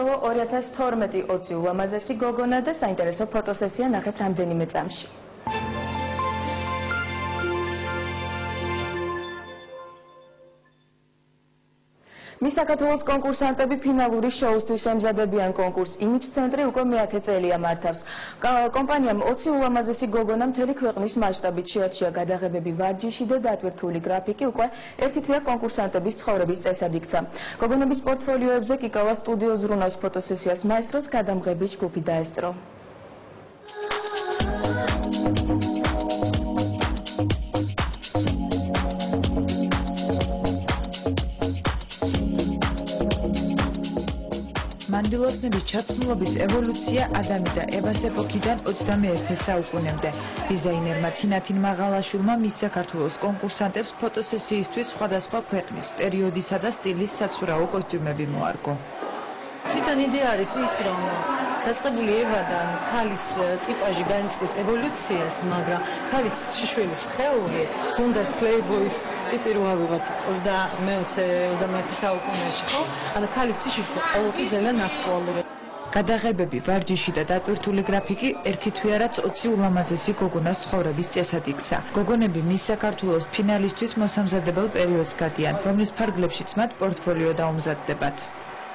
მოიპოვა 2012 20 ულამაზესი გოგონა და საინტერესო ფოტოსესია ნახეთ რამდენიმე წამში. მის საქართველოს კონკურსანტები ფინალური შოუსთვის ემზადებიან კონკურს იმიჯ ცენტრი უკვე მე-10 წელია მართავს. კომპანიამ 20 ულამაზესი გოგონა მთელი ქვეყნის მასშტაბით შეარჩია გადაღებები ვარჯიში და დატვირთული გრაფიკი უკვე ერთი თვეა კონკურსანტების ცხოვრების წესად იქცა. გოგონების პორტფოლიოებზე კიკავა სტუდიო ზრუნავს ფოტოსესიას მაესტროს გადამღების ჯგუფი დაესწრო. მანდილოსნების ჩაცმულობის ევოლუცია ადამი და ევას ეპოქიდან 21 საუკუნემდე. დიზაინერმა თინათინ მაღალაშვილმა მის საქართველოს კონკურსანტებს ფოტოსესიისთვის სხვადასხვა ქვეყნის, პერიოდისა და სტილის საცურაო კოსტიუმები მოარგო. თვითონ იდეა არის ის, რომ დაწყებული ევადან ქალის ტიპაჟი განიცდის ევოლუციას, მაგრამ ქალის შიშველის სხეული, თუნდაც პლეიბოის ტიპი რო ავიღოთ 20-21 საუკუნეში, ხო? ანუ ქალის შიშველი ყოველთვის ძალიან აქტუალურია. გადაღებები, ვარჯიში და დატვირთული გრაფიკი ერთი თვეარაც 20 ულამაზესი გოგონას ცხოვრების წესად იქცა. გოგონები მის საქართველოს ფინალისთვის მოსამზადებელ პერიოდს გადიან, რომლის ფარგლებშიც მათ პორტფოლიო დაუმზადდებათ.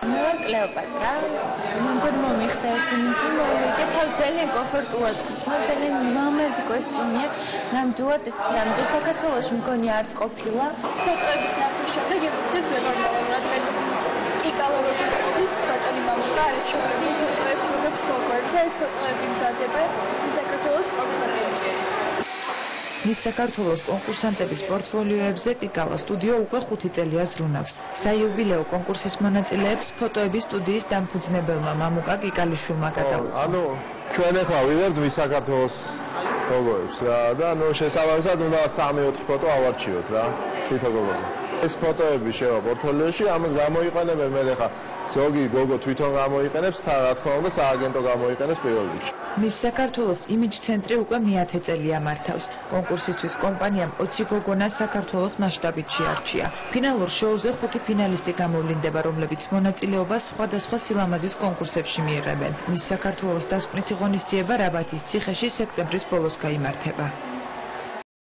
მე ვარ კლეოპატრა. მგონი მომიხდა ეს იმიჯი, მოვიდე თავი ძალიან კომფორტულად გქონდა, ძალიან მამაზი კოსტიუმია. ნამდვილად ეს რამდენ საქართველოში მგონი არც ყოფილა. ფოტოების ნახვის შემდეგ ისევ ვეღარ რადგან კიკავა როგორც ის ბატონი მამუკა არის შოები ფოტოებს უღებს გოგოებს ეს ფოტოები მზადდება საქართველოს პორტფოლიოზე. მის საქართველოს კონკურსანტების პორტფოლიოებზე კიკავა სტუდიო უკვე 5 წელია ზრუნავს. საიუბილეო კონკურსის მონაწილეებს ფოტოების სტუდიის დამფუძნებელმა მამუკა კიკალიშვილმა გადაუხო. ანუ ჩვენ ახლა ვიღებთ მის საქართველოს გოგოებს რა და ანუ შესაბამისად უნდა 3-4 ფოტო ავარჩიოთ რა თვითონ გოგოზე. ეს ფოტოები შევა პორტფოლიოში, ამას გამოიყენებენ მე ახლა ზოგი გოგო თვითონ გამოიყენებს, თან რა თქმა უნდა სააგენტო გამოიყენებს პირველ რიგში. მის საქართველოს იმიჯ ცენტრი უკვე მე-10 წელია მართავს. კონკურსისთვის კომპანიამ 20 გოგონას საქართველოს მასშტაბით შეარჩია. ფინალურ შოუზე 5 ფინალისტი გამოვლინდება, რომლებიც მონაწილეობას სხვადასხვა სილამაზის კონკურსებში მიიღებენ. მის საქართველოს დასკვნითი ღონისძიება რაბათის ციხეში სექტემბრის ბოლოს გაიმართება.